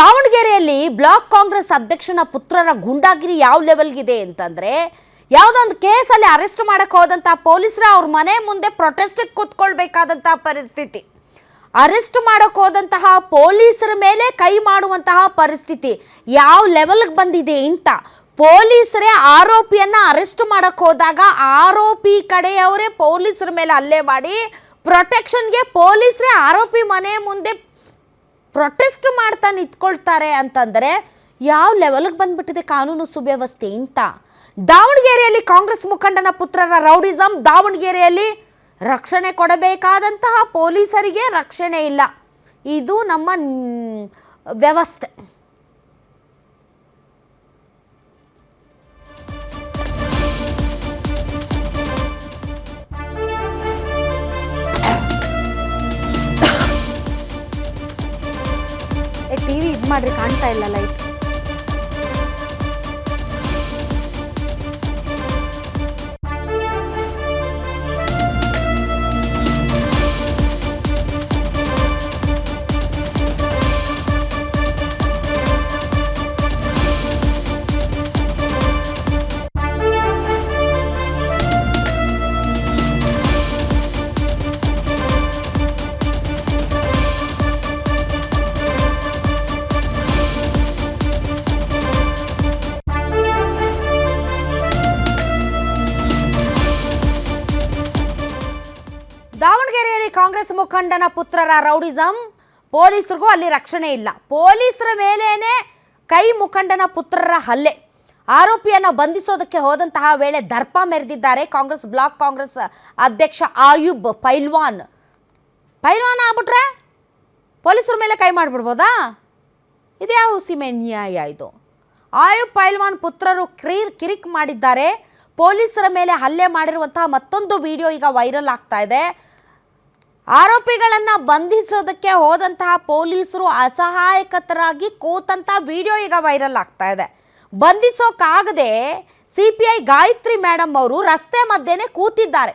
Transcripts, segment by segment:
ದಾವಣಗೆರೆಯಲ್ಲಿ ಬ್ಲಾಕ್ ಕಾಂಗ್ರೆಸ್ ಅಧ್ಯಕ್ಷನ ಪುತ್ರರ ಗುಂಡಾಗಿರಿ ಯಾವ ಲೆವೆಲ್ಗಿದೆ ಅಂತಂದ್ರೆ ಯಾವುದೊಂದು ಕೇಸಲ್ಲಿ ಅರೆಸ್ಟ್ ಮಾಡಕ್ಕೆ ಹೋದಂತ ಪೊಲೀಸರು ಅವ್ರ ಮನೆ ಮುಂದೆ ಪ್ರೊಟೆಸ್ಟ್ ಕೂತ್ಕೊಳ್ಬೇಕಾದಂತ ಪರಿಸ್ಥಿತಿ. ಅರೆಸ್ಟ್ ಮಾಡಕ್ಕೆ ಹೋದಂತಹ ಪೊಲೀಸರ ಮೇಲೆ ಕೈ ಮಾಡುವಂತಹ ಪರಿಸ್ಥಿತಿ ಯಾವ ಲೆವೆಲ್ಗೆ ಬಂದಿದೆ ಅಂತ ಪೊಲೀಸರೇ ಆರೋಪಿಯನ್ನ ಅರೆಸ್ಟ್ ಮಾಡಕ್ಕೆ ಹೋದಾಗ ಆರೋಪಿ ಕಡೆಯವರೇ ಪೊಲೀಸರ ಮೇಲೆ ಹಲ್ಲೆ ಮಾಡಿ ಪ್ರೊಟೆಕ್ಷನ್ಗೆ ಪೊಲೀಸರೇ ಆರೋಪಿ ಮನೆ ಮುಂದೆ ಪ್ರೊಟೆಸ್ಟ್ ಮಾಡ್ತಾ ನಿಂತ್ಕೊಳ್ತಾರೆ ಅಂತಂದರೆ ಯಾವ ಲೆವೆಲ್ಗೆ ಬಂದ್ಬಿಟ್ಟಿದೆ ಕಾನೂನು ಸುವ್ಯವಸ್ಥೆ ಅಂತ. ದಾವಣಗೆರೆಯಲ್ಲಿ ಕಾಂಗ್ರೆಸ್ ಮುಖಂಡನ ಪುತ್ರರ ರೌಡಿಸಂ, ದಾವಣಗೆರೆಯಲ್ಲಿ ರಕ್ಷಣೆ ಕೊಡಬೇಕಾದಂತಹ ಪೊಲೀಸರಿಗೆ ರಕ್ಷಣೆ ಇಲ್ಲ. ಇದು ನಮ್ಮ ವ್ಯವಸ್ಥೆ. ಟಿವಿ ಇದು ಮಾಡ್ರಿ, ಕಾಣ್ತಾ ಇಲ್ಲ ಲೈಟ್. ದಾವಣಗೆರೆಯಲ್ಲಿ ಕಾಂಗ್ರೆಸ್ ಮುಖಂಡನ ಪುತ್ರರ ರೌಡಿಸಂ, ಪೊಲೀಸರಿಗೂ ಅಲ್ಲಿ ರಕ್ಷಣೆ ಇಲ್ಲ. ಪೊಲೀಸರ ಮೇಲೇನೆ ಕೈ ಮುಖಂಡನ ಪುತ್ರರ ಹಲ್ಲೆ. ಆರೋಪಿಯನ್ನು ಬಂಧಿಸೋದಕ್ಕೆ ಹೋದಂತಹ ವೇಳೆ ದರ್ಪ ಮೆರೆದಿದ್ದಾರೆ ಕಾಂಗ್ರೆಸ್ ಬ್ಲಾಕ್ ಕಾಂಗ್ರೆಸ್ ಅಧ್ಯಕ್ಷ ಆಯುಬ್ ಪೈಲ್ವಾನ್. ಪೈಲ್ವಾನ್ ಆಗ್ಬಿಟ್ರೆ ಪೊಲೀಸರ ಮೇಲೆ ಕೈ ಮಾಡಿಬಿಡ್ಬೋದಾ? ಇದ್ಯಾವ ಸೀಮೆ ನ್ಯಾಯ ಇದು? ಆಯುಬ್ ಪೈಲ್ವಾನ್ ಪುತ್ರರು ಕಿರಿಕ್ ಮಾಡಿದ್ದಾರೆ. ಪೊಲೀಸರ ಮೇಲೆ ಹಲ್ಲೆ ಮಾಡಿರುವಂತಹ ಮತ್ತೊಂದು ವಿಡಿಯೋ ಈಗ ವೈರಲ್ ಆಗ್ತಾ ಇದೆ. ಆರೋಪಿಗಳನ್ನು ಬಂಧಿಸೋದಕ್ಕೆ ಹೋದಂತಹ ಪೊಲೀಸರು ಅಸಹಾಯಕತರಾಗಿ ಕೂತಂತಹ ವಿಡಿಯೋ ಈಗ ವೈರಲ್ ಆಗ್ತಾ ಇದೆ. ಬಂಧಿಸೋಕ್ಕಾಗದೆ CPI ಗಾಯತ್ರಿ ಮೇಡಮ್ ಅವರು ರಸ್ತೆ ಮಧ್ಯೆನೇ ಕೂತಿದ್ದಾರೆ.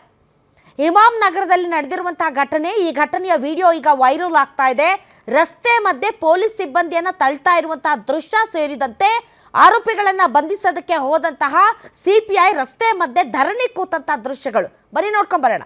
ಇಮಾಮ್ ನಗರದಲ್ಲಿ ನಡೆದಿರುವಂತಹ ಘಟನೆ, ಈ ಘಟನೆಯ ವಿಡಿಯೋ ಈಗ ವೈರಲ್ ಆಗ್ತಾ ಇದೆ. ರಸ್ತೆ ಮಧ್ಯೆ ಪೊಲೀಸ್ ಸಿಬ್ಬಂದಿಯನ್ನು ತಳ್ತಾ ಇರುವಂತಹ ದೃಶ್ಯ ಸೇರಿದಂತೆ ಆರೋಪಿಗಳನ್ನು ಬಂಧಿಸೋದಕ್ಕೆ ಹೋದಂತಹ CPI ರಸ್ತೆ ಮಧ್ಯೆ ಧರಣಿ ಕೂತಂತಹ ದೃಶ್ಯಗಳು ಬನ್ನಿ ನೋಡ್ಕೊಂಬರೋಣ.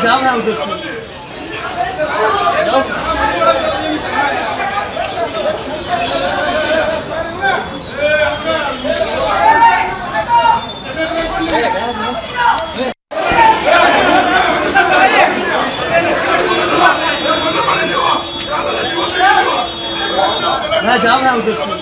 जाओ ना उधर से जाओ ना उधर से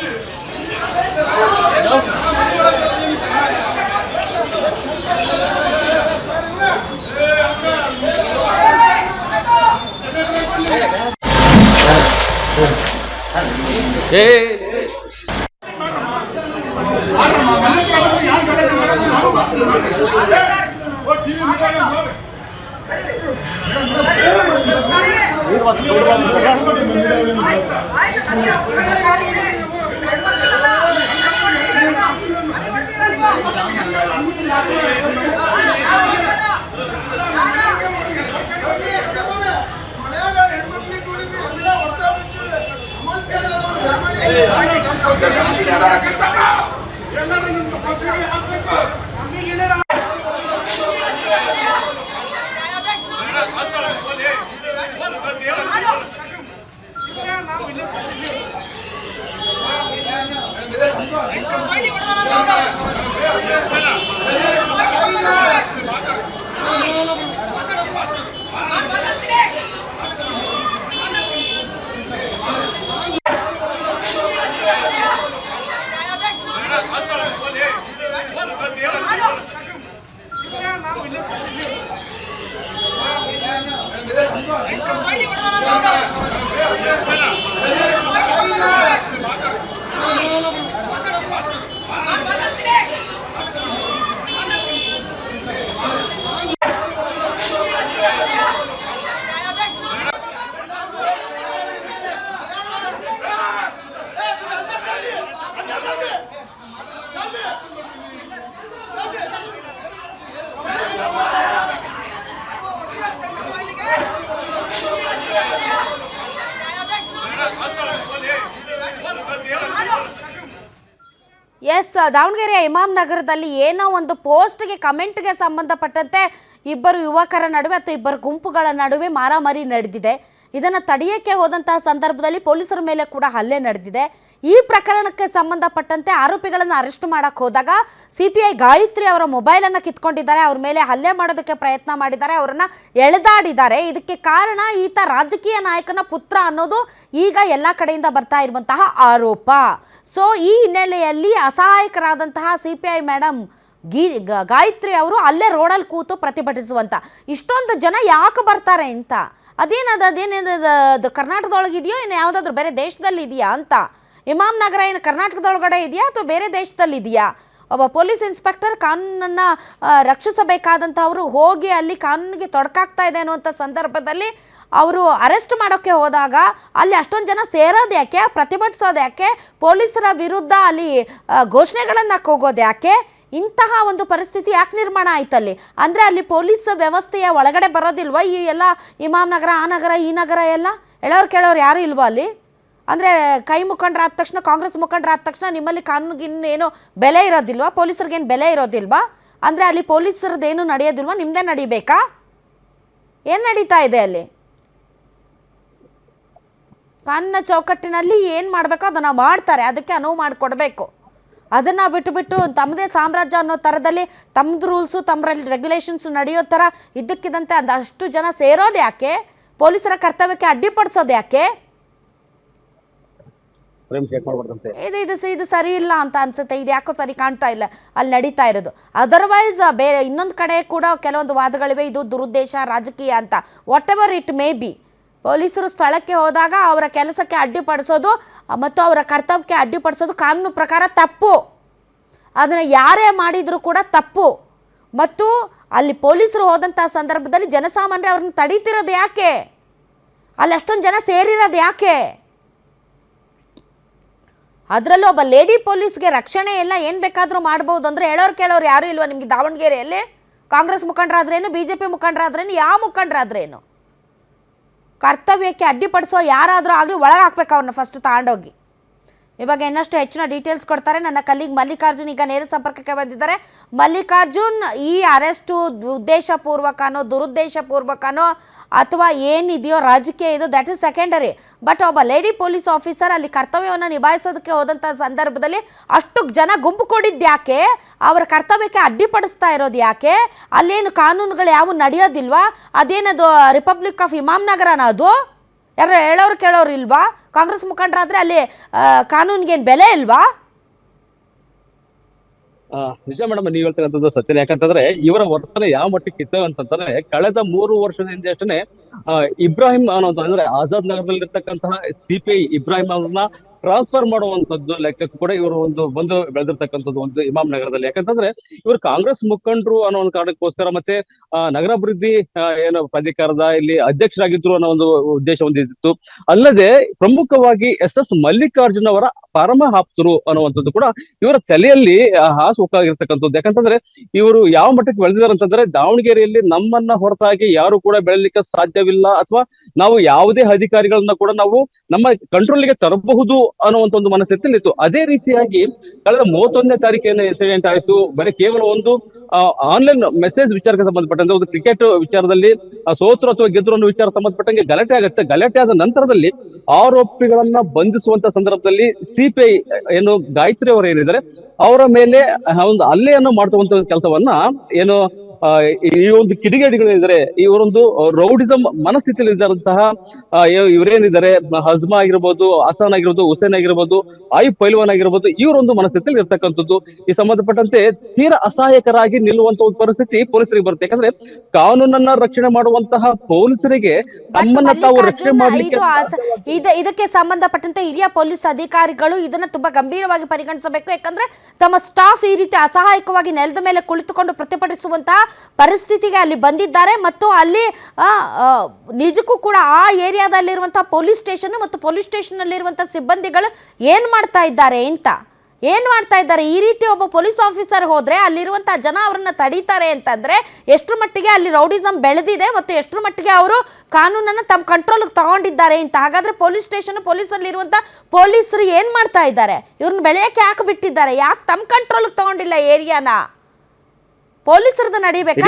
ಆಯ್ತು ಎಸ್, ದಾವಣಗೆರೆಯ ಇಮಾಮ್ ನಗರದಲ್ಲಿ ಏನೋ ಒಂದು ಪೋಸ್ಟ್ಗೆ ಕಮೆಂಟ್ಗೆ ಸಂಬಂಧಪಟ್ಟಂತೆ ಇಬ್ಬರು ಯುವಕರ ನಡುವೆ ಅಥವಾ ಇಬ್ಬರು ಗುಂಪುಗಳ ನಡುವೆ ಮಾರಾಮಾರಿ ನಡೆದಿದೆ. ಇದನ್ನು ತಡೆಯೋಕ್ಕೆ ಹೋದಂತಹ ಸಂದರ್ಭದಲ್ಲಿ ಪೊಲೀಸರ ಮೇಲೆ ಕೂಡ ಹಲ್ಲೆ ನಡೆದಿದೆ. ಈ ಪ್ರಕರಣಕ್ಕೆ ಸಂಬಂಧಪಟ್ಟಂತೆ ಆರೋಪಿಗಳನ್ನು ಅರೆಸ್ಟ್ ಮಾಡಕ್ಕೆ ಹೋದಾಗ CPI ಗಾಯತ್ರಿ ಅವರ ಮೊಬೈಲನ್ನು ಕಿತ್ಕೊಂಡಿದ್ದಾರೆ, ಅವ್ರ ಮೇಲೆ ಹಲ್ಲೆ ಮಾಡೋದಕ್ಕೆ ಪ್ರಯತ್ನ ಮಾಡಿದ್ದಾರೆ, ಅವರನ್ನು ಎಳೆದಾಡಿದ್ದಾರೆ. ಇದಕ್ಕೆ ಕಾರಣ ಈತ ರಾಜಕೀಯ ನಾಯಕನ ಪುತ್ರ ಅನ್ನೋದು ಈಗ ಎಲ್ಲ ಕಡೆಯಿಂದ ಬರ್ತಾ ಇರುವಂತಹ ಆರೋಪ. ಸೊ ಈ ಹಿನ್ನೆಲೆಯಲ್ಲಿ ಅಸಹಾಯಕರಾದಂತಹ CPI ಮೇಡಮ್ ಗಾಯತ್ರಿ ಅವರು ಅಲ್ಲೇ ರೋಡಲ್ಲಿ ಕೂತು ಪ್ರತಿಭಟಿಸುವಂತ ಇಷ್ಟೊಂದು ಜನ ಯಾಕೆ ಬರ್ತಾರೆ ಅಂತ, ಅದೇನದು ಕರ್ನಾಟಕದೊಳಗಿದೆಯೋ ಇನ್ನು ಯಾವುದಾದ್ರೂ ಬೇರೆ ದೇಶದಲ್ಲಿ ಇದೆಯಾ ಅಂತ. ಇಮಾಮ್ ನಗರ ಏನು ಕರ್ನಾಟಕದೊಳಗಡೆ ಇದೆಯಾ ಅಥವಾ ಬೇರೆ ದೇಶದಲ್ಲಿ ಇದೆಯಾ? ಒಬ್ಬ ಪೊಲೀಸ್ ಇನ್ಸ್ಪೆಕ್ಟರ್ ಕಾನೂನನ್ನು ರಕ್ಷಿಸಬೇಕಾದಂಥವರು ಹೋಗಿ ಅಲ್ಲಿ ಕಾನೂನಿಗೆ ತೊಡಕಾಗ್ತಾ ಇದೆ ಅನ್ನುವಂಥ ಸಂದರ್ಭದಲ್ಲಿ ಅವರು ಅರೆಸ್ಟ್ ಮಾಡೋಕ್ಕೆ ಹೋದಾಗ ಅಲ್ಲಿ ಅಷ್ಟೊಂದು ಜನ ಸೇರೋದು ಯಾಕೆ, ಪ್ರತಿಭಟಿಸೋದು ಯಾಕೆ, ಪೊಲೀಸರ ವಿರುದ್ಧ ಅಲ್ಲಿ ಘೋಷಣೆಗಳನ್ನು ಕೂಗೋದು ಯಾಕೆ, ಇಂತಹ ಒಂದು ಪರಿಸ್ಥಿತಿ ಯಾಕೆ ನಿರ್ಮಾಣ ಆಯ್ತಲ್ಲಿ? ಅಂದರೆ ಅಲ್ಲಿ ಪೊಲೀಸ್ ವ್ಯವಸ್ಥೆಯ ಒಳಗಡೆ ಬರೋದಿಲ್ವ ಈ ಎಲ್ಲ ಇಮಾಮ್ ನಗರ, ಆ ನಗರ, ಈ ನಗರ ಎಲ್ಲ ಹೇಳೋರು ಕೇಳೋರು ಯಾರು ಇಲ್ವಾ ಅಲ್ಲಿ? ಅಂದರೆ ಕೈ ಮುಖಂಡರಾದ ತಕ್ಷಣ, ಕಾಂಗ್ರೆಸ್ ಮುಖಂಡರಾದ ತಕ್ಷಣ ನಿಮ್ಮಲ್ಲಿ ಕಾನೂನಿಗಿನ್ನು ಏನು ಬೆಲೆ ಇರೋದಿಲ್ವಾ? ಪೊಲೀಸರಿಗೇನು ಬೆಲೆ ಇರೋದಿಲ್ವಾ? ಅಂದರೆ ಅಲ್ಲಿ ಪೊಲೀಸರದ್ದೇನು ನಡೆಯೋದಿಲ್ವಾ? ನಿಮ್ಮದೇ ನಡಿಬೇಕಾ? ಏನು ನಡೀತಾ ಇದೆ ಅಲ್ಲಿ? ಕಾನೂನಿನ ಚೌಕಟ್ಟಿನಲ್ಲಿ ಏನು ಮಾಡಬೇಕೋ ಅದನ್ನು ಮಾಡ್ತಾರೆ, ಅದಕ್ಕೆ ಅನುವು ಮಾಡಿಕೊಡ್ಬೇಕು. ಅದನ್ನು ಬಿಟ್ಟು ತಮ್ಮದೇ ಸಾಮ್ರಾಜ್ಯ ಅನ್ನೋ ಥರದಲ್ಲಿ ತಮ್ಮದು ರೂಲ್ಸು, ತಮ್ಮ ರೆಗ್ಯುಲೇಷನ್ಸು ನಡೆಯೋ ಥರ ಇದ್ದಕ್ಕಿದ್ದಂತೆ ಅದಷ್ಟು ಜನ ಸೇರೋದು ಯಾಕೆ? ಪೊಲೀಸರ ಕರ್ತವ್ಯಕ್ಕೆ ಅಡ್ಡಿಪಡಿಸೋದು ಯಾಕೆ? ಇದು ಸರಿ ಇಲ್ಲ ಅಂತ ಅನ್ಸುತ್ತೆ. ಇದು ಯಾಕೋ ಸರಿ ಕಾಣ್ತಾ ಇಲ್ಲ ಅಲ್ಲಿ ನಡೀತಾ ಇರೋದು. ಅದರ್ವೈಸ್ ಬೇರೆ ಇನ್ನೊಂದು ಕಡೆ ಕೂಡ ಕೆಲವೊಂದು ವಾದಗಳಿವೆ, ಇದು ದುರುದ್ದೇಶ, ರಾಜಕೀಯ ಅಂತ. What ever it may be, ಪೊಲೀಸರು ಸ್ಥಳಕ್ಕೆ ಹೋದಾಗ ಅವರ ಕೆಲಸಕ್ಕೆ ಅಡ್ಡಿಪಡಿಸೋದು ಮತ್ತು ಅವರ ಕರ್ತವ್ಯಕ್ಕೆ ಅಡ್ಡಿಪಡಿಸೋದು ಕಾನೂನು ಪ್ರಕಾರ ತಪ್ಪು. ಅದನ್ನು ಯಾರೇ ಮಾಡಿದರೂ ಕೂಡ ತಪ್ಪು. ಮತ್ತು ಅಲ್ಲಿ ಪೊಲೀಸರು ಹೋದಂಥ ಸಂದರ್ಭದಲ್ಲಿ ಜನಸಾಮಾನ್ಯರು ಅವ್ರನ್ನ ತಡೀತಿರೋದು ಯಾಕೆ? ಅಲ್ಲಿ ಅಷ್ಟೊಂದು ಜನ ಸೇರಿರೋದು ಯಾಕೆ? ಅದರಲ್ಲೂ ಒಬ್ಬ ಲೇಡಿ ಪೊಲೀಸ್ಗೆ ರಕ್ಷಣೆ ಎಲ್ಲ ಏನು ಬೇಕಾದರೂ ಮಾಡ್ಬೋದು ಅಂದರೆ ಹೇಳೋರು ಕೇಳೋರು ಯಾರೂ ಇಲ್ವಾ ನಿಮಗೆ ದಾವಣಗೆರೆಯಲ್ಲಿ? ಕಾಂಗ್ರೆಸ್ ಮುಖಂಡರಾದ್ರೇನು, BJP ಮುಖಂಡರಾದ್ರೇನು, ಯಾವ ಮುಖಂಡರಾದ್ರೇನು? ಕರ್ತವ್ಯಕ್ಕೆ ಅಡ್ಡಿಪಡಿಸೋ ಯಾರಾದರೂ ಆಗಲಿ ಒಳಗೆ ಹಾಕ್ಬೇಕು ಅವ್ರನ್ನ ಫಸ್ಟ್ ತಗೊಂಡೋಗಿ. ಇವಾಗ ಇನ್ನಷ್ಟು ಹೆಚ್ಚಿನ ಡೀಟೇಲ್ಸ್ ಕೊಡ್ತಾರೆ ನನ್ನ ಕಲೀಗ್ ಮಲ್ಲಿಕಾರ್ಜುನ್. ಈಗ ನೇರ ಸಂಪರ್ಕಕ್ಕೆ ಬಂದಿದ್ದಾರೆ. ಮಲ್ಲಿಕಾರ್ಜುನ್, ಈ ಅರೆಸ್ಟು ಉದ್ದೇಶಪೂರ್ವಕನೋ ದುರುದ್ದೇಶಪೂರ್ವಕನೋ ಅಥವಾ ಏನಿದೆಯೋ ರಾಜಕೀಯ ಇದು ದ್ಯಾಟ್ ಇಸ್ ಸೆಕೆಂಡರಿ. ಬಟ್ ಒಬ್ಬ ಲೇಡಿ ಪೊಲೀಸ್ ಆಫೀಸರ್ ಅಲ್ಲಿ ಕರ್ತವ್ಯವನ್ನು ನಿಭಾಯಿಸೋದಕ್ಕೆ ಹೋದಂಥ ಸಂದರ್ಭದಲ್ಲಿ ಅಷ್ಟು ಜನ ಗುಂಪು ಕೊಡಿದ್ದು ಯಾಕೆ? ಅವರ ಕರ್ತವ್ಯಕ್ಕೆ ಅಡ್ಡಿಪಡಿಸ್ತಾ ಇರೋದು ಯಾಕೆ? ಅಲ್ಲೇನು ಕಾನೂನುಗಳು ಯಾವ ನಡೆಯೋದಿಲ್ವಾ? ಅದೇನದು ರಿಪಬ್ಲಿಕ್ ಆಫ್ ಇಮಾಮ್ ನಗರನ ಅದು? ಯಾರು ಹೇಳೋರು ಕೇಳೋರು ಇಲ್ವಾ? ಕಾಂಗ್ರೆಸ್ ಮುಖಂಡರಾದ್ರೆ ಅಲ್ಲಿ ಕಾನೂನಿಗೇನು ಬೆಲೆ ಇಲ್ವಾ? ನಿಜ ಮೇಡಮ್, ನೀವ್ ಹೇಳ್ತಕ್ಕಂಥದ್ದು ಸತ್ಯನೇ. ಯಾಕಂತಂದ್ರೆ ಇವರ ವರ್ತನೆ ಯಾವ ಮಟ್ಟಕ್ಕೆ ಇತ್ತು ಅಂತಂದ್ರೆ, ಕಳೆದ 3 ವರ್ಷದ ಹಿಂದೆ ಅಷ್ಟೇ ಇಬ್ರಾಹಿಂ ಅನ್ನೋದು ಅಂದ್ರೆ ಆಜಾದ್ ನಗರದಲ್ಲಿರ್ತಕ್ಕಂತಹ CPI ಇಬ್ರಾಹಿಂ ಅವ್ರನ್ನ ಟ್ರಾನ್ಸ್ಫರ್ ಮಾಡುವಂತದ್ದು ಲೆಕ್ಕಕ್ಕೂ ಕೂಡ ಇವರು ಬಂದು ಬೆಳೆದಿರ್ತಕ್ಕಂಥದ್ದು ಒಂದು ಇಮಾಮ್ ನಗರದಲ್ಲಿ. ಯಾಕಂತಂದ್ರೆ ಇವರು ಕಾಂಗ್ರೆಸ್ ಮುಖಂಡರು ಅನ್ನೋ ಒಂದು ಕಾರಣಕ್ಕೋಸ್ಕರ ಮತ್ತೆ ನಗರಾಭಿವೃದ್ಧಿ ಏನು ಪ್ರಾಧಿಕಾರದ ಇಲ್ಲಿ ಅಧ್ಯಕ್ಷರಾಗಿದ್ರು ಅನ್ನೋ ಒಂದು ಉದ್ದೇಶ ಹೊಂದಿತ್ತು. ಅಲ್ಲದೆ ಪ್ರಮುಖವಾಗಿ SS ಮಲ್ಲಿಕಾರ್ಜುನ್ ಅವರ ಪರಮ ಆಪ್ತರು ಅನ್ನುವಂಥದ್ದು ಕೂಡ ಇವರ ತಲೆಯಲ್ಲಿ ಹಾಸುಹೊಕ್ಕಾಗಿರ್ತಕ್ಕಂಥದ್ದು. ಯಾಕಂತಂದ್ರೆ ಇವರು ಯಾವ ಮಟ್ಟಕ್ಕೆ ಬೆಳೆದಿದ್ದಾರೆ ಅಂತಂದ್ರೆ, ದಾವಣಗೆರೆಯಲ್ಲಿ ನಮ್ಮನ್ನ ಹೊರತಾಗಿ ಯಾರು ಕೂಡ ಬೆಳೆಯಲಿಕ್ಕೆ ಸಾಧ್ಯವಿಲ್ಲ, ಅಥವಾ ನಾವು ಯಾವುದೇ ಅಧಿಕಾರಿಗಳನ್ನ ಕೂಡ ನಾವು ನಮ್ಮ ಕಂಟ್ರೋಲ್ಗೆ ತರಬಹುದು ಅನ್ನುವಂತ ಒಂದು ಮನಸ್ಥಿತಿಯಲ್ಲಿ ಇತ್ತು. ಅದೇ ರೀತಿಯಾಗಿ ಕಳೆದ 31ನೇ ತಾರೀಕಿನ ಇನ್ಸಿಡೆಂಟ್ ಆಯ್ತು. ಬರೀ ಕೇವಲ ಒಂದು ಆನ್ಲೈನ್ ಮೆಸೇಜ್ ವಿಚಾರಕ್ಕೆ ಸಂಬಂಧಪಟ್ಟಂತೆ, ಒಂದು ಕ್ರಿಕೆಟ್ ವಿಚಾರದಲ್ಲಿ ಸೋತರು ಅಥವಾ ಗೆದ್ರು ಅನ್ನೋ ವಿಚಾರ ಸಂಬಂಧಪಟ್ಟಂಗೆ ಗಲಾಟೆ ಆಗುತ್ತೆ. ಗಲಾಟೆ ಆದ ನಂತರದಲ್ಲಿ ಆರೋಪಿಗಳನ್ನ ಬಂಧಿಸುವಂತ ಸಂದರ್ಭದಲ್ಲಿ ಸಿಪಿಐ ಏನು ಗಾಯತ್ರಿ ಅವರು ಏನಿದ್ದಾರೆ ಅವರ ಮೇಲೆ ಒಂದು ಹಲ್ಲೆಯನ್ನು ಮಾಡುವಂತ ಕೆಲಸವನ್ನ ಏನು ಈ ಒಂದು ಕಿಡಿಗೇಡಿಗಳಿದ್ದಾರೆ, ಇವರೊಂದು ರೌಡಿಸಂ ಮನಸ್ಥಿತಿಯಲ್ಲಿ ಇದ್ದಂತಹ ಇವರೇನಿದ್ದಾರೆ, ಹಜ್ಮಾ ಆಗಿರ್ಬೋದು, ಹಸನ್ ಆಗಿರ್ಬೋದು, ಹುಸೇನ್ ಆಗಿರ್ಬೋದು, ಪೈಲ್ವಾನ್ ಆಗಿರ್ಬೋದು, ಇವರೊಂದು ಮನಸ್ಥಿತಿಯಲ್ಲಿ ಇರ್ತಕ್ಕಂಥದ್ದು. ಈ ಸಂಬಂಧಪಟ್ಟಂತೆ ತೀರಾ ಅಸಹಾಯಕರಾಗಿ ನಿಲ್ಲುವಂತ ಒಂದು ಪರಿಸ್ಥಿತಿ ಪೊಲೀಸರಿಗೆ ಬರುತ್ತೆ. ಯಾಕಂದ್ರೆ ಕಾನೂನನ್ನ ರಕ್ಷಣೆ ಮಾಡುವಂತಹ ಪೊಲೀಸರಿಗೆ ತಮ್ಮನ್ನ ತಾವು ರಕ್ಷಣೆ ಮಾಡ್ಲಿಕ್ಕೆ ಇದಕ್ಕೆ ಸಂಬಂಧಪಟ್ಟಂತೆ ಹಿರಿಯ ಪೊಲೀಸ್ ಅಧಿಕಾರಿಗಳು ಇದನ್ನ ತುಂಬಾ ಗಂಭೀರವಾಗಿ ಪರಿಗಣಿಸಬೇಕು. ಯಾಕಂದ್ರೆ ತಮ್ಮ ಸ್ಟಾಫ್ ಈ ರೀತಿ ಅಸಹಾಯಕವಾಗಿ ನೆಲದ ಮೇಲೆ ಕುಳಿತುಕೊಂಡು ಪ್ರತಿಭಟಿಸುವಂತಹ ಪರಿಸ್ಥಿತಿಗೆ ಅಲ್ಲಿ ಬಂದಿದ್ದಾರೆ. ಮತ್ತು ಅಲ್ಲಿ ನಿಜಕ್ಕೂ ಕೂಡ ಆ ಏರಿಯಾದಲ್ಲಿರುವಂತಹ ಪೊಲೀಸ್ ಸ್ಟೇಷನ್ ಮತ್ತು ಪೊಲೀಸ್ ಸ್ಟೇಷನ್ ಅಲ್ಲಿರುವಂತಹ ಸಿಬ್ಬಂದಿಗಳು ಏನ್ ಮಾಡ್ತಾ ಇದ್ದಾರೆ ಈ ರೀತಿ ಒಬ್ಬ ಪೊಲೀಸ್ ಆಫೀಸರ್ ಹೋದ್ರೆ ಅಲ್ಲಿರುವಂತಹ ಜನ ಅವರನ್ನ ತಡೀತಾರೆ ಅಂತಂದ್ರೆ ಎಷ್ಟರ ಮಟ್ಟಿಗೆ ಅಲ್ಲಿ ರೌಡಿಸಂ ಬೆಳೆದಿದೆ ಮತ್ತು ಎಷ್ಟರ ಮಟ್ಟಿಗೆ ಅವರು ಕಾನೂನನ್ನು ತಮ್ಮ ಕಂಟ್ರೋಲ್ಗೆ ತಗೊಂಡಿದ್ದಾರೆ ಅಂತ. ಹಾಗಾದ್ರೆ ಪೊಲೀಸ್ ಸ್ಟೇಷನ್ ಪೊಲೀಸಲ್ಲಿ ಇರುವಂತಹ ಪೊಲೀಸರು ಏನ್ ಮಾಡ್ತಾ ಇದ್ದಾರೆ? ಇವ್ರನ್ನ ಬೆಳೆಯಕ್ಕೆ ಯಾಕೆ ಬಿಟ್ಟಿದ್ದಾರೆ? ಯಾಕೆ ತಮ್ಮ ಕಂಟ್ರೋಲ್ಗೆ ತಗೊಂಡಿಲ್ಲ ಏರಿಯಾನ? ಪೊಲೀಸರದ್ದು ನಡಿಬೇಕಾ?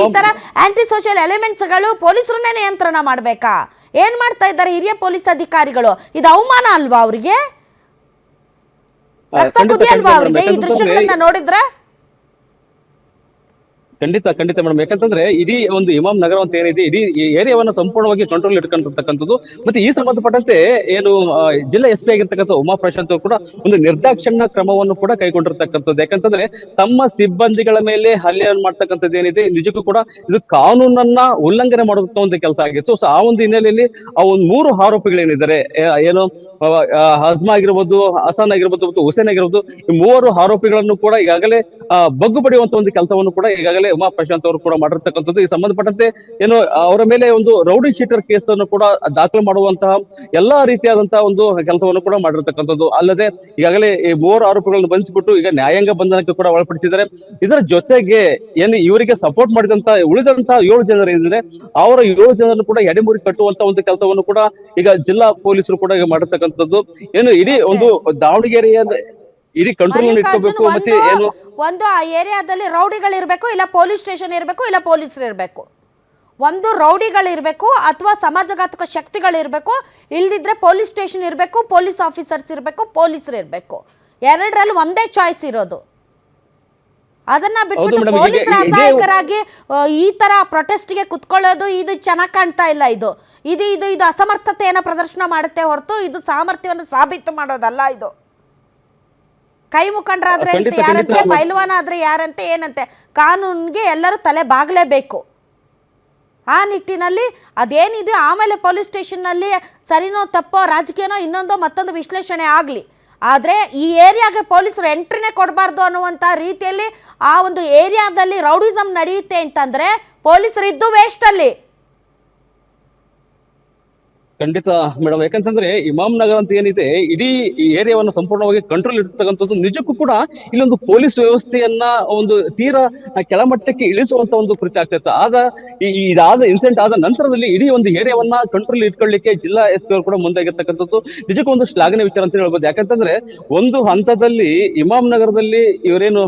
ಈ ತರ ಆಂಟಿ ಸೋಷಿಯಲ್ ಎಲಿಮೆಂಟ್ಸ್ ಗಳು ಪೊಲೀಸರನ್ನೇ ನಿಯಂತ್ರಣ ಮಾಡ್ಬೇಕಾ? ಏನ್ ಮಾಡ್ತಾ ಇದ್ದಾರೆ ಹಿರಿಯ ಪೊಲೀಸ್ ಅಧಿಕಾರಿಗಳು? ಇದು ಅವಮಾನ ಅಲ್ವಾ ಅವ್ರಿಗೆ? ರಕ್ತ ಕುದಿಯಲ್ವಾ ಅವ್ರಿಗೆ ಈ ದೃಶ್ಯಗಳನ್ನ ನೋಡಿದ್ರೆ? ಖಂಡಿತ ಮೇಡಮ್. ಯಾಕಂತಂದ್ರೆ ಇಡೀ ಒಂದು ಇಮಾಮ್ ನಗರ ಅಂತ ಏನಿದೆ, ಇಡೀ ಏರಿಯಾವನ್ನ ಸಂಪೂರ್ಣವಾಗಿ ಕಂಟ್ರೋಲ್ ಇಟ್ಕೊಂಡಿರ್ತಕ್ಕಂಥದ್ದು. ಮತ್ತೆ ಈ ಸಂಬಂಧಪಟ್ಟಂತೆ ಏನು ಜಿಲ್ಲಾ ಎಸ್ ಪಿ ಆಗಿರ್ತಕ್ಕಂಥ ಉಮಾ ಪ್ರಶಾಂತ್ ಅವರು ಕೂಡ ಒಂದು ನಿರ್ದಾಕ್ಷಿಣ್ಯ ಕ್ರಮವನ್ನು ಕೂಡ ಕೈಗೊಂಡಿರ್ತಕ್ಕಂಥದ್ದು. ಯಾಕಂತಂದ್ರೆ ತಮ್ಮ ಸಿಬ್ಬಂದಿಗಳ ಮೇಲೆ ಹಲ್ಲೆಯನ್ನು ಮಾಡ್ತಕ್ಕಂಥದ್ದು ಏನಿದೆ, ನಿಜಕ್ಕೂ ಕೂಡ ಇದು ಕಾನೂನನ್ನ ಉಲ್ಲಂಘನೆ ಮಾಡುವಂತ ಒಂದು ಕೆಲಸ ಆಗಿತ್ತು. ಸೊ ಆ ಒಂದು ಹಿನ್ನೆಲೆಯಲ್ಲಿ ಆ ಒಂದು 3 ಆರೋಪಿಗಳೇನಿದ್ದಾರೆ, ಏನು ಹಜ್ಮಾ ಆಗಿರ್ಬೋದು, ಹಸನ್ ಆಗಿರ್ಬೋದು ಮತ್ತು ಹುಸೇನ್ ಆಗಿರ್ಬೋದು, ಈ 3 ಆರೋಪಿಗಳನ್ನು ಕೂಡ ಈಗಾಗಲೇ ಬಗ್ಗು ಬಡಿಯುವಂತ ಒಂದು ಕೆಲಸವನ್ನು ಕೂಡ ಈಗಾಗಲೇ ಉಮಾ ಪ್ರಶಾಂತ್ ಅವರು ಕೂಡ ಮಾಡಿರ್ತಕ್ಕಂಥದ್ದು. ಈ ಸಂಬಂಧಪಟ್ಟಂತೆ ಏನು ಅವರ ಮೇಲೆ ಒಂದು ರೌಡಿ ಶೀಟರ್ ಕೇಸ್ ಅನ್ನು ಕೂಡ ದಾಖಲು ಮಾಡುವಂತಹ ಎಲ್ಲಾ ರೀತಿಯಾದಂತಹ ಒಂದು ಕೆಲಸವನ್ನು ಕೂಡ ಮಾಡಿರ್ತಕ್ಕಂಥದ್ದು. ಅಲ್ಲದೆ ಈಗಾಗಲೇ ಈ 3 ಆರೋಪಿಗಳನ್ನು ಬಂಧಿಸಿಬಿಟ್ಟು ಈಗ ನ್ಯಾಯಾಂಗ ಬಂಧನಕ್ಕೆ ಕೂಡ ಒಳಪಡಿಸಿದ್ದಾರೆ. ಇದರ ಜೊತೆಗೆ ಏನು ಇವರಿಗೆ ಸಪೋರ್ಟ್ ಮಾಡಿದಂತ ಉಳಿದಂತಹ 7 ಜನರು ಏನಿದೆ ಅವರ 7 ಜನರನ್ನು ಕೂಡ ಎಡೆಮುರಿ ಕಟ್ಟುವಂತ ಒಂದು ಕೆಲಸವನ್ನು ಕೂಡ ಈಗ ಜಿಲ್ಲಾ ಪೊಲೀಸರು ಕೂಡ ಈಗ ಮಾಡಿರ್ತಕ್ಕಂಥದ್ದು. ಏನು ಇಡೀ ಒಂದು ದಾವಣಗೆರೆಯ ಇಡೀ ಕಂಟ್ರೋಲ್ ಇಟ್ಕೋಬೇಕು. ಮತ್ತೆ ಏನು ಒಂದು ಆ ಏರಿಯಾದಲ್ಲಿ ರೌಡಿಗಳಿರ್ಬೇಕು, ಇಲ್ಲ ಪೊಲೀಸ್ ಸ್ಟೇಷನ್ ಇರಬೇಕು, ಇಲ್ಲ ಪೊಲೀಸರು ಇರಬೇಕು. ಒಂದು ರೌಡಿಗಳಿರ್ಬೇಕು ಅಥವಾ ಸಮಾಜಘಾತಕ ಶಕ್ತಿಗಳಿರ್ಬೇಕು, ಇಲ್ದಿದ್ರೆ ಪೊಲೀಸ್ ಸ್ಟೇಷನ್ ಇರಬೇಕು, ಪೊಲೀಸ್ ಆಫೀಸರ್ಸ್ ಇರಬೇಕು, ಪೊಲೀಸರು ಇರಬೇಕು. ಎರಡರಲ್ಲಿ ಒಂದೇ ಚಾಯ್ಸ್ ಇರೋದು. ಅದನ್ನ ಬಿಟ್ಬಿಟ್ಟು ಪೊಲೀಸರ ಅಸಹಾಯಕರಾಗಿ ಈ ತರ ಪ್ರೊಟೆಸ್ಟ್ಗೆ ಕುತ್ಕೊಳ್ಳೋದು ಇದು ಚೆನ್ನಾಗಿ ಕಾಣ್ತಾ ಇಲ್ಲ. ಇದು ಅಸಮರ್ಥತೆಯನ್ನು ಪ್ರದರ್ಶನ ಮಾಡುತ್ತೆ ಹೊರತು ಇದು ಸಾಮರ್ಥ್ಯವನ್ನು ಸಾಬೀತು ಮಾಡೋದಲ್ಲ. ಇದು ಕೈ ಮುಖಂಡರಾದ್ರೆ ಯಾರಂತೆ, ಪೈಲ್ವಾನ ಆದ್ರೆ ಯಾರಂತೆ, ಏನಂತೆ, ಕಾನೂನಿಗೆ ಎಲ್ಲರೂ ತಲೆ ಬಾಗಲೇಬೇಕು. ಆ ನಿಟ್ಟಿನಲ್ಲಿ ಅದೇನಿದೆ ಆಮೇಲೆ ಪೊಲೀಸ್ ಸ್ಟೇಷನ್ನಲ್ಲಿ ಸರಿನೋ ತಪ್ಪೋ ರಾಜಕೀಯನೋ ಇನ್ನೊಂದೋ ಮತ್ತೊಂದು ವಿಶ್ಲೇಷಣೆ ಆಗಲಿ. ಆದರೆ ಈ ಏರಿಯಾಗೆ ಪೊಲೀಸರು ಎಂಟ್ರಿನೇ ಕೊಡಬಾರ್ದು ಅನ್ನುವಂಥ ರೀತಿಯಲ್ಲಿ ಆ ಒಂದು ಏರಿಯಾದಲ್ಲಿ ರೌಡಿಸಮ್ ನಡೆಯುತ್ತೆ ಅಂತಂದರೆ ಪೊಲೀಸರು ಇದ್ದು ವೇಸ್ಟ್ ಅಲ್ಲಿ. ಖಂಡಿತ ಮೇಡಮ್. ಯಾಕಂತಂದ್ರೆ ಇಮಾಮ್ ನಗರ ಅಂತ ಏನಿದೆ, ಇಡೀ ಈ ಏರಿಯಾವನ್ನು ಸಂಪೂರ್ಣವಾಗಿ ಕಂಟ್ರೋಲ್ ಇರ್ತಕ್ಕಂಥದ್ದು. ನಿಜಕ್ಕೂ ಕೂಡ ಇಲ್ಲೊಂದು ಪೊಲೀಸ್ ವ್ಯವಸ್ಥೆಯನ್ನ ಒಂದು ತೀರಾ ಕೆಳಮಟ್ಟಕ್ಕೆ ಇಳಿಸುವಂತ ಒಂದು ಕೃತ್ಯ ಆಗ್ತೈತೆ. ಇದಾದ ಇನ್ಸಿಡೆಂಟ್ ಆದ ನಂತರದಲ್ಲಿ ಇಡೀ ಒಂದು ಏರಿಯಾವನ್ನ ಕಂಟ್ರೋಲ್ ಇಟ್ಕೊಳ್ಳಿಕ್ಕೆ ಜಿಲ್ಲಾ ಎಸ್ ಪಿ ಅವರು ಕೂಡ ಮುಂದಾಗಿರ್ತಕ್ಕಂಥದ್ದು ನಿಜಕ್ಕೂ ಒಂದು ಶ್ಲಾಘನೆ ವಿಚಾರ ಅಂತ ಹೇಳ್ಬೋದು. ಯಾಕಂತಂದ್ರೆ ಒಂದು ಹಂತದಲ್ಲಿ ಇಮಾಮ್ ನಗರದಲ್ಲಿ ಇವರೇನು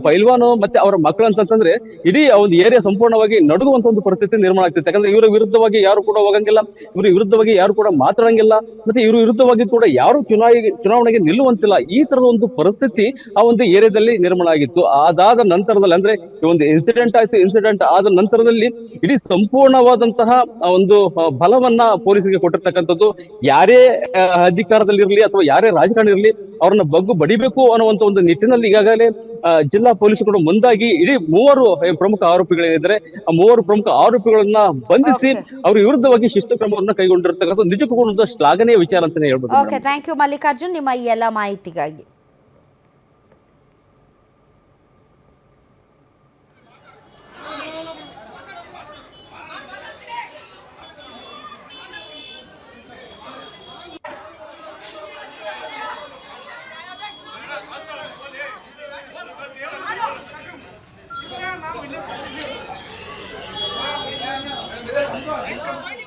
ಪೈಲ್ವಾನು ಮತ್ತೆ ಅವರ ಮಕ್ಕಳು ಅಂತಂದ್ರೆ ಇಡೀ ಒಂದು ಏರಿಯಾ ಸಂಪೂರ್ಣವಾಗಿ ನಡುಗುವಂತ ಒಂದು ಪರಿಸ್ಥಿತಿ ನಿರ್ಮಾಣ ಆಗ್ತಿತ್ತು. ಯಾಕಂದ್ರೆ ಇವರ ವಿರುದ್ಧವಾಗಿ ಯಾರು ಕೂಡ ಹೋಗಂಗಿಲ್ಲ, ಇವ್ರ ವಿರುದ್ಧವಾಗಿ ಯಾರು ಕೂಡ ಮಾತಾಡಂಗಿಲ್ಲ, ಮತ್ತೆ ಇವ್ರ ವಿರುದ್ಧವಾಗಿ ಕೂಡ ಯಾರು ಚುನಾವಣೆಗೆ ನಿಲ್ಲುವಂತಿಲ್ಲ. ಈ ತರದ ಒಂದು ಪರಿಸ್ಥಿತಿ ಆ ಒಂದು ಏರಿಯಾದಲ್ಲಿ ನಿರ್ಮಾಣ ಆಗಿತ್ತು. ಅದಾದ ನಂತರದಲ್ಲಿ ಅಂದ್ರೆ ಈ ಒಂದು ಇನ್ಸಿಡೆಂಟ್ ಆಯ್ತು. ಇನ್ಸಿಡೆಂಟ್ ಆದ ನಂತರದಲ್ಲಿ ಇಡೀ ಸಂಪೂರ್ಣವಾದಂತಹ ಒಂದು ಬಲವನ್ನ ಪೊಲೀಸರಿಗೆ ಕೊಟ್ಟಿರ್ತಕ್ಕಂಥದ್ದು. ಯಾರೇ ಅಧಿಕಾರದಲ್ಲಿರ್ಲಿ ಅಥವಾ ಯಾರೇ ರಾಜಕಾರಣ ಇರಲಿ ಅವ್ರನ್ನ ಬಗ್ಗು ಬಡಿಬೇಕು ಅನ್ನುವಂತ ಒಂದು ನಿಟ್ಟಿನಲ್ಲಿ ಈಗಾಗಲೇ ಜಿಲ್ಲಾ ಪೊಲೀಸರು ಕೂಡ ಮುಂದಾಗಿ ಇಡೀ 3 ಪ್ರಮುಖ ಆರೋಪಿಗಳೇನಿದ್ದಾರೆ ಆ 3 ಪ್ರಮುಖ ಆರೋಪಿಗಳನ್ನ ಬಂಧಿಸಿ ಅವ್ರ ವಿರುದ್ಧವಾಗಿ ಶಿಸ್ತು ಕ್ರಮವನ್ನು ಕೈಗೊಂಡಿರ್ತಕ್ಕಂಥ ನಿಜಕ್ಕೂ ಒಂದು ಶ್ಲಾಘನೀಯ ವಿಚಾರ ಅಂತಾನೆ ಹೇಳ್ಬೋದು. ಓಕೆ, ಥ್ಯಾಂಕ್ ಯು ಮಲ್ಲಿಕಾರ್ಜುನ್ ನಿಮ್ಮ ಈ ಎಲ್ಲ ಮಾಹಿತಿಗಾಗಿ. Thank you.